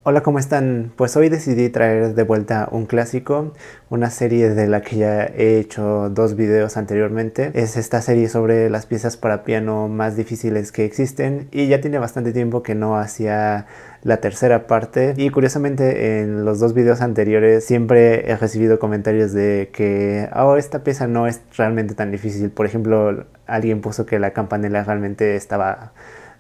Hola, ¿cómo están? Pues hoy decidí traer de vuelta un clásico, una serie de la que ya he hecho dos videos anteriormente. Es esta serie sobre las piezas para piano más difíciles que existen y ya tiene bastante tiempo que no hacía la tercera parte, y curiosamente en los dos videos anteriores siempre he recibido comentarios de que esta pieza no es realmente tan difícil. Por ejemplo, alguien puso que la campanela realmente estaba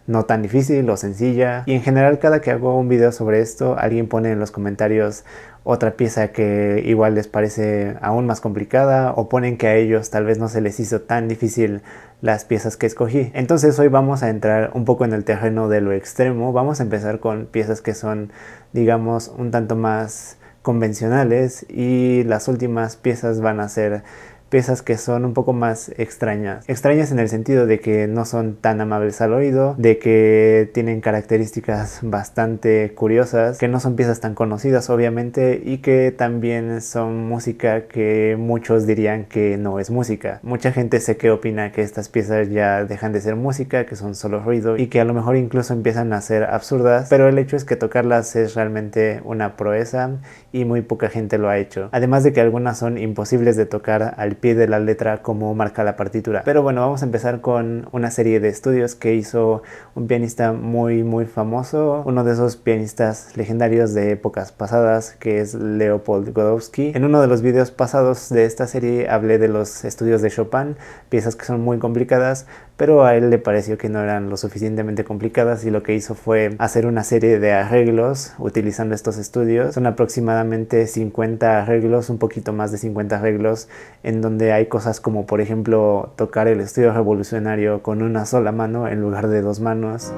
no tan difícil o sencilla, y en general cada que hago un video sobre esto alguien pone en los comentarios otra pieza que igual les parece aún más complicada, o ponen que a ellos tal vez no se les hizo tan difícil las piezas que escogí. Entonces hoy vamos a entrar un poco en el terreno de lo extremo. Vamos a empezar con piezas que son, digamos, un tanto más convencionales, y las últimas piezas van a ser piezas que son un poco más extrañas. Extrañas en el sentido de que no son tan amables al oído, de que tienen características bastante curiosas, que no son piezas tan conocidas obviamente, y que también son música que muchos dirían que no es música. Mucha gente sé que opina que estas piezas ya dejan de ser música, que son solo ruido, y que a lo mejor incluso empiezan a ser absurdas, pero el hecho es que tocarlas es realmente una proeza y muy poca gente lo ha hecho. Además de que algunas son imposibles de tocar al pie de la letra como marca la partitura. Pero bueno, vamos a empezar con una serie de estudios que hizo un pianista muy famoso, uno de esos pianistas legendarios de épocas pasadas, que es Leopold Godowsky. En uno de los videos pasados de esta serie hablé de los estudios de Chopin, piezas que son muy complicadas, pero a él le pareció que no eran lo suficientemente complicadas, y lo que hizo fue hacer una serie de arreglos utilizando estos estudios. Son aproximadamente 50 arreglos, un poquito más de 50 arreglos, en donde hay cosas como, por ejemplo, tocar el estudio revolucionario con una sola mano en lugar de dos manos.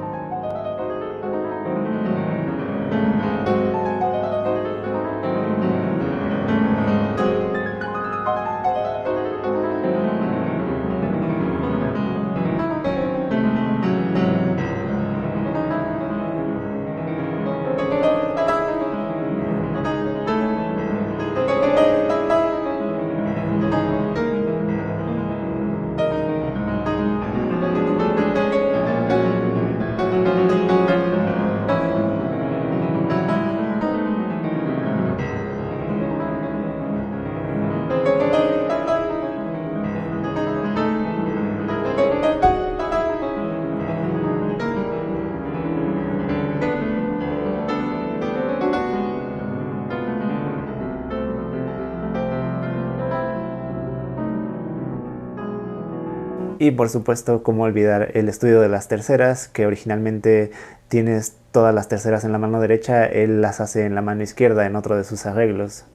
Y por supuesto, cómo olvidar el estudio de las terceras, que originalmente tienes todas las terceras en la mano derecha, él las hace en la mano izquierda en otro de sus arreglos.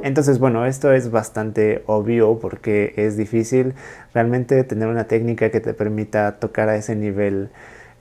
Entonces, bueno, esto es bastante obvio porque es difícil realmente tener una técnica que te permita tocar a ese nivel.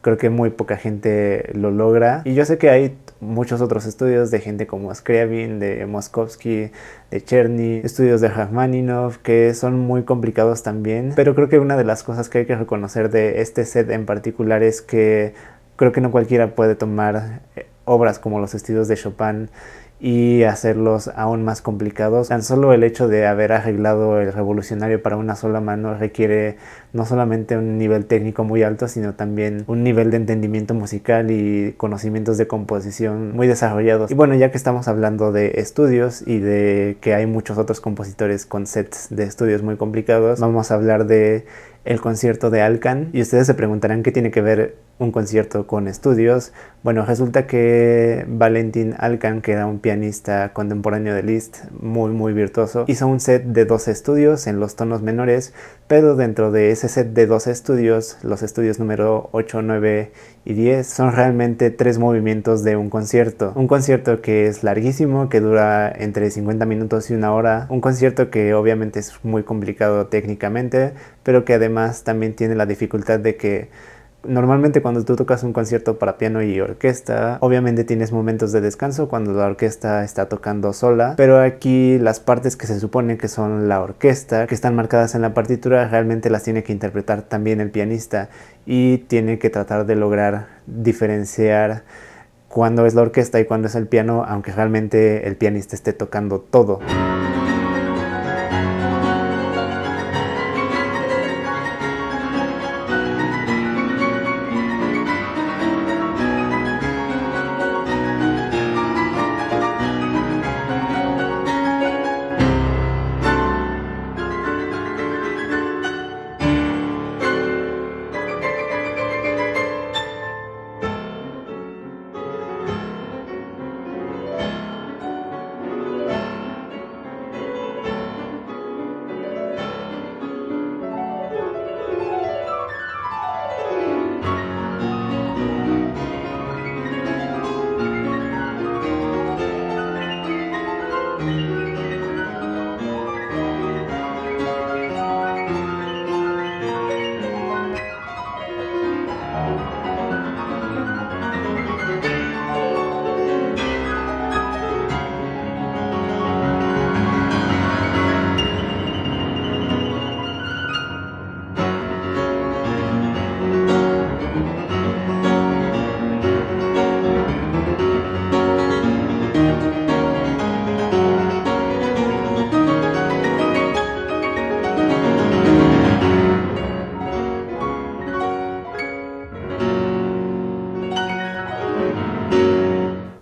Creo que muy poca gente lo logra, y yo sé que hay muchos otros estudios de gente como Scriabin, de Moszkowski, de Czerny, estudios de Rachmaninoff, que son muy complicados también, pero creo que una de las cosas que hay que reconocer de este set en particular es que creo que no cualquiera puede tomar obras como los estudios de Chopin y hacerlos aún más complicados. Tan solo el hecho de haber arreglado el revolucionario para una sola mano requiere no solamente un nivel técnico muy alto, sino también un nivel de entendimiento musical y conocimientos de composición muy desarrollados. Y bueno, ya que estamos hablando de estudios y de que hay muchos otros compositores con sets de estudios muy complicados, vamos a hablar de el concierto de Alkan. Y ustedes se preguntarán qué tiene que ver un concierto con estudios. Bueno, resulta que Valentin Alkan, que era un pianista contemporáneo de Liszt, muy virtuoso, hizo un set de 12 estudios en los tonos menores, pero dentro de ese set de 12 estudios, los estudios número 8, 9 y 10 son realmente 3 movimientos de un concierto. Un concierto que es larguísimo, que dura entre 50 minutos y 1 hora. Un concierto que obviamente es muy complicado técnicamente, pero que además también tiene la dificultad de que normalmente cuando tú tocas un concierto para piano y orquesta, obviamente tienes momentos de descanso cuando la orquesta está tocando sola, pero aquí las partes que se supone que son la orquesta, que están marcadas en la partitura, realmente las tiene que interpretar también el pianista y tiene que tratar de lograr diferenciar cuándo es la orquesta y cuándo es el piano, aunque realmente el pianista esté tocando todo.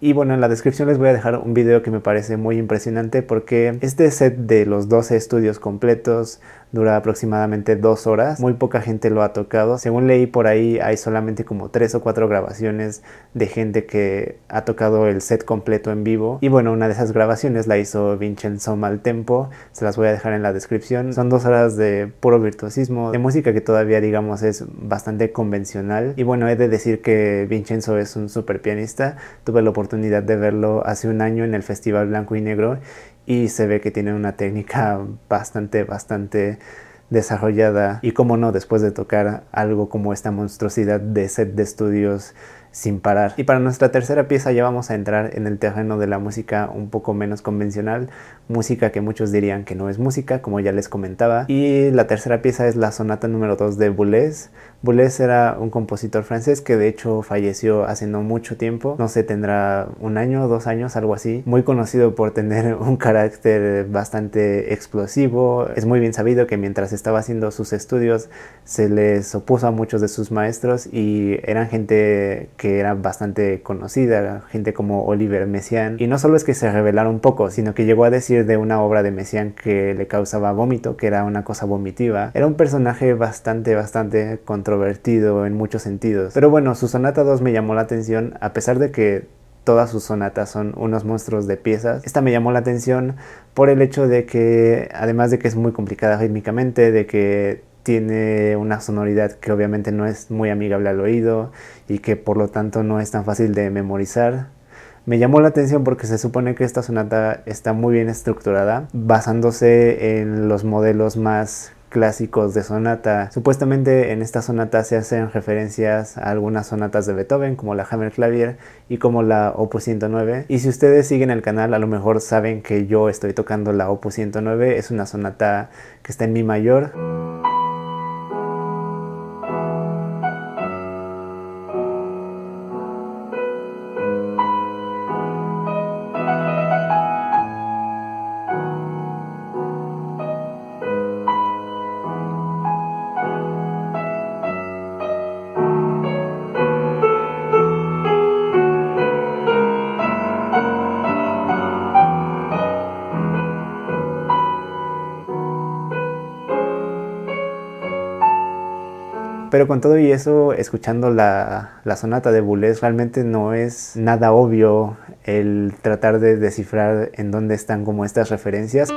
Y bueno, en la descripción les voy a dejar un video que me parece muy impresionante porque este set de los 12 estudios completos dura aproximadamente 2 horas. Muy poca gente lo ha tocado. Según leí por ahí, hay solamente como 3 o 4 grabaciones de gente que ha tocado el set completo en vivo. Y bueno, una de esas grabaciones la hizo Vincenzo Maltempo. Se las voy a dejar en la descripción. Son 2 horas de puro virtuosismo, de música que todavía digamos es bastante convencional. Y bueno, he de decir que Vincenzo es un súper pianista. Tuve la oportunidad de verlo hace un año en el Festival Blanco y Negro y se ve que tiene una técnica bastante desarrollada, y cómo no, después de tocar algo como esta monstruosidad de set de estudios sin parar. Y para nuestra tercera pieza ya vamos a entrar en el terreno de la música un poco menos convencional, música que muchos dirían que no es música, como ya les comentaba. Y la tercera pieza es la sonata número 2 de Boulez. Boulez era un compositor francés que de hecho falleció hace no mucho tiempo, no sé, tendrá 1 año, 2 años, algo así. Muy conocido por tener un carácter bastante explosivo. Es muy bien sabido que mientras estaba haciendo sus estudios se les opuso a muchos de sus maestros y eran gente que era bastante conocida, gente como Olivier Messiaen. Y no solo es que se rebelara un poco, sino que llegó a decir de una obra de Messiaen que le causaba vómito, que era una cosa vomitiva. Era un personaje bastante controvertido en muchos sentidos. Pero bueno, su sonata 2 me llamó la atención, a pesar de que todas sus sonatas son unos monstruos de piezas. Esta me llamó la atención por el hecho de que, además de que es muy complicada rítmicamente, de que tiene una sonoridad que obviamente no es muy amigable al oído y que por lo tanto no es tan fácil de memorizar. Me llamó la atención porque se supone que esta sonata está muy bien estructurada, basándose en los modelos más clásicos de sonata. Supuestamente en esta sonata se hacen referencias a algunas sonatas de Beethoven, como la Hammerklavier y como la Opus 109. Y si ustedes siguen el canal, a lo mejor saben que yo estoy tocando la Opus 109. Es una sonata que está en mi mayor. Pero con todo y eso, escuchando la sonata de Boulez, realmente no es nada obvio el tratar de descifrar en dónde están como estas referencias.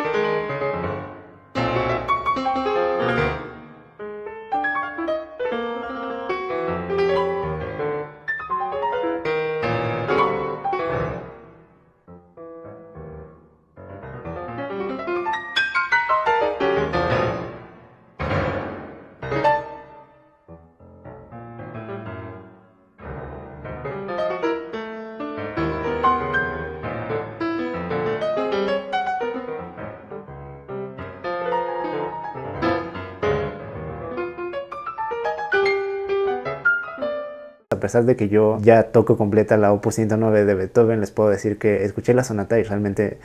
A pesar de que yo ya toco completa la Opus 109 de Beethoven, les puedo decir que escuché la sonata y realmente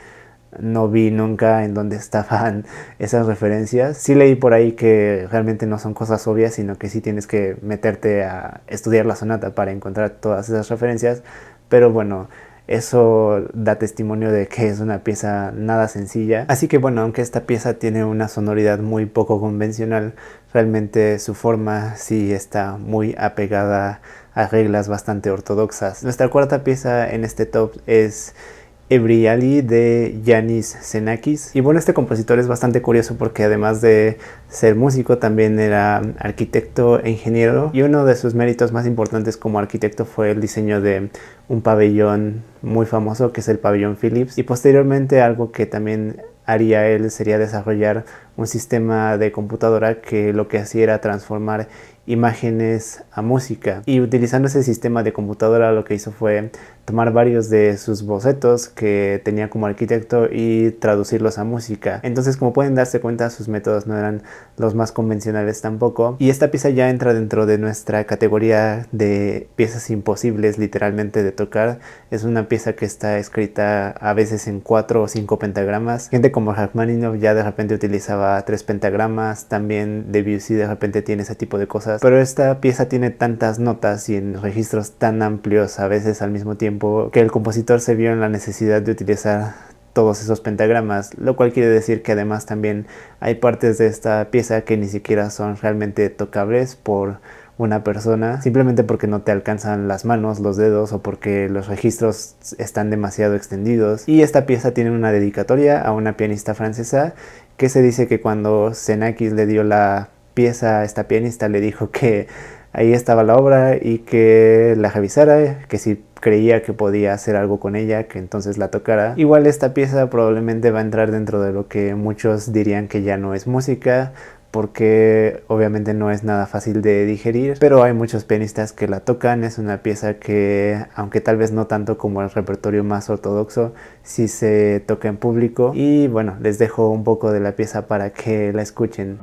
no vi nunca en dónde estaban esas referencias. Sí leí por ahí que realmente no son cosas obvias, sino que sí tienes que meterte a estudiar la sonata para encontrar todas esas referencias. Pero bueno, eso da testimonio de que es una pieza nada sencilla. Así que bueno, aunque esta pieza tiene una sonoridad muy poco convencional, realmente su forma sí está muy apegada a reglas bastante ortodoxas. Nuestra cuarta pieza en este top es Ebriali de Yanis Xenakis. Y bueno, este compositor es bastante curioso porque además de ser músico también era arquitecto e ingeniero, y uno de sus méritos más importantes como arquitecto fue el diseño de un pabellón muy famoso que es el pabellón Philips, y posteriormente algo que también haría él sería desarrollar un sistema de computadora que lo que hacía era transformar imágenes a música, y utilizando ese sistema de computadora lo que hizo fue tomar varios de sus bocetos que tenía como arquitecto y traducirlos a música. Entonces, como pueden darse cuenta, sus métodos no eran los más convencionales tampoco, y esta pieza ya entra dentro de nuestra categoría de piezas imposibles literalmente de tocar. Es una pieza que está escrita a veces en 4 o 5 pentagramas. Gente como Rachmaninoff ya de repente utilizaba 3 pentagramas, también Debussy de repente tiene ese tipo de cosas, pero esta pieza tiene tantas notas y en registros tan amplios a veces al mismo tiempo que el compositor se vio en la necesidad de utilizar todos esos pentagramas, lo cual quiere decir que además también hay partes de esta pieza que ni siquiera son realmente tocables por una persona, simplemente porque no te alcanzan las manos, los dedos, o porque los registros están demasiado extendidos. Y esta pieza tiene una dedicatoria a una pianista francesa que se dice que cuando Xenakis le dio la pieza a esta pianista le dijo que ahí estaba la obra y que la revisara, que si creía que podía hacer algo con ella, que entonces la tocara. Igual esta pieza probablemente va a entrar dentro de lo que muchos dirían que ya no es música, porque obviamente no es nada fácil de digerir, pero hay muchos pianistas que la tocan. Es una pieza que, aunque tal vez no tanto como el repertorio más ortodoxo, sí se toca en público. Y bueno, les dejo un poco de la pieza para que la escuchen.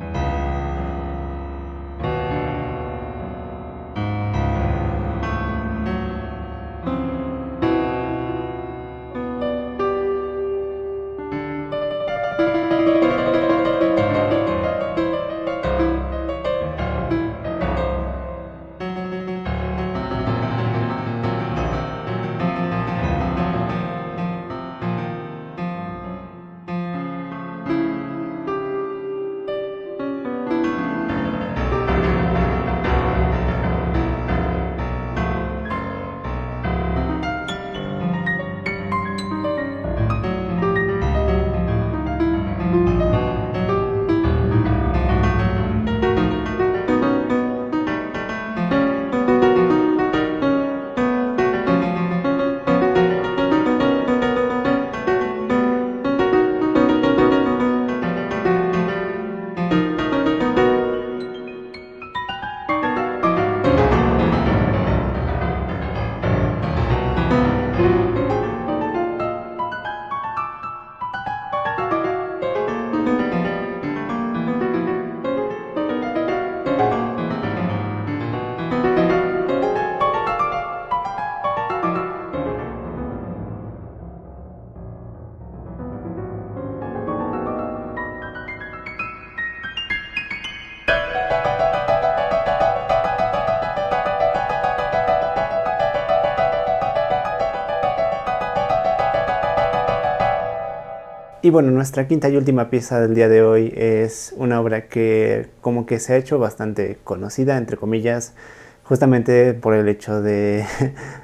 Y bueno, nuestra quinta y última pieza del día de hoy es una obra que como que se ha hecho bastante conocida, entre comillas, justamente por el hecho de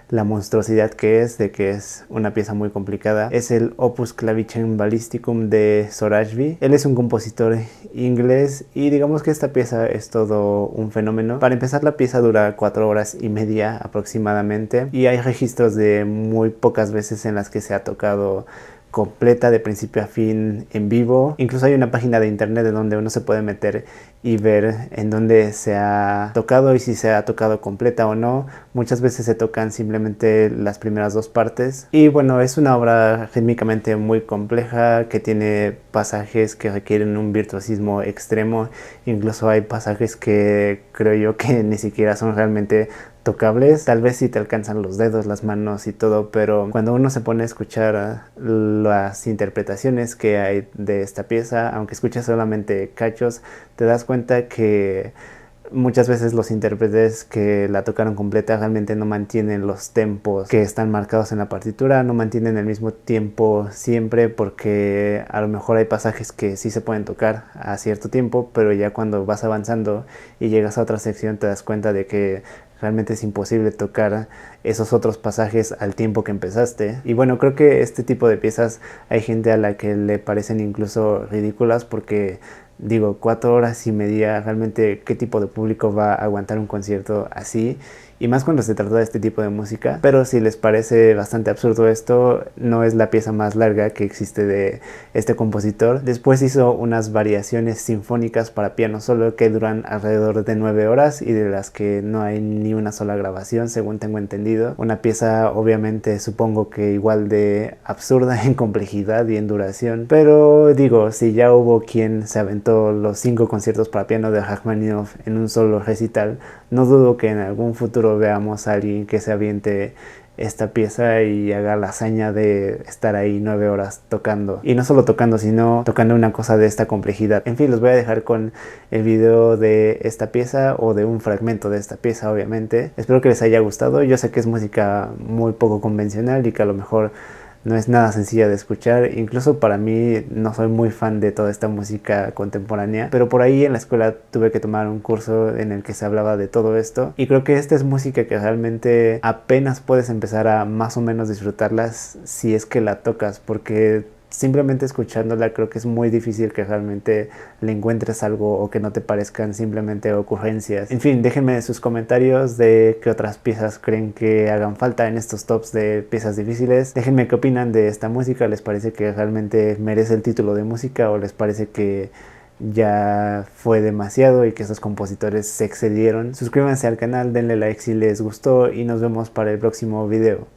la monstruosidad que es, de que es una pieza muy complicada. Es el Opus Clavicem Ballisticum de Sorashvi. Él es un compositor inglés y digamos que esta pieza es todo un fenómeno. Para empezar, la pieza dura 4 horas y media aproximadamente y hay registros de muy pocas veces en las que se ha tocado completa de principio a fin en vivo. Incluso hay una página de internet en donde uno se puede meter y ver en dónde se ha tocado y si se ha tocado completa o no. Muchas veces se tocan simplemente las primeras 2 partes. Y bueno, es una obra rítmicamente muy compleja que tiene pasajes que requieren un virtuosismo extremo. Incluso hay pasajes que creo yo que ni siquiera son realmente tocables. Tal vez sí te alcanzan los dedos, las manos y todo, pero cuando uno se pone a escuchar las interpretaciones que hay de esta pieza, aunque escuches solamente cachos, te das cuenta que muchas veces los intérpretes que la tocaron completa realmente no mantienen los tempos que están marcados en la partitura, no mantienen el mismo tiempo siempre, porque a lo mejor hay pasajes que sí se pueden tocar a cierto tiempo, pero ya cuando vas avanzando y llegas a otra sección te das cuenta de que realmente es imposible tocar esos otros pasajes al tiempo que empezaste. Y bueno, creo que este tipo de piezas hay gente a la que le parecen incluso ridículas porque digo, 4 horas y media, realmente qué tipo de público va a aguantar un concierto así, y más cuando se trata de este tipo de música. Pero si les parece bastante absurdo esto, no es la pieza más larga que existe de este compositor. Después hizo unas variaciones sinfónicas para piano solo que duran alrededor de 9 horas y de las que no hay ni una sola grabación, según tengo entendido. Una pieza obviamente supongo que igual de absurda en complejidad y en duración, pero digo, si ya hubo quien se aventó los 5 conciertos para piano de Rachmaninoff en un solo recital, no dudo que en algún futuro veamos a alguien que se aviente esta pieza y haga la hazaña de estar ahí 9 horas tocando. Y no solo tocando, sino tocando una cosa de esta complejidad. En fin, los voy a dejar con el video de esta pieza o de un fragmento de esta pieza, obviamente. Espero que les haya gustado. Yo sé que es música muy poco convencional y que a lo mejor no es nada sencilla de escuchar. Incluso para mí no soy muy fan de toda esta música contemporánea, pero por ahí en la escuela tuve que tomar un curso en el que se hablaba de todo esto y creo que esta es música que realmente apenas puedes empezar a más o menos disfrutarlas si es que la tocas, porque simplemente escuchándola creo que es muy difícil que realmente le encuentres algo o que no te parezcan simplemente ocurrencias. En fin, déjenme sus comentarios de qué otras piezas creen que hagan falta en estos tops de piezas difíciles. Déjenme qué opinan de esta música. ¿Les parece que realmente merece el título de música o les parece que ya fue demasiado y que estos compositores se excedieron? Suscríbanse al canal, denle like si les gustó y nos vemos para el próximo video.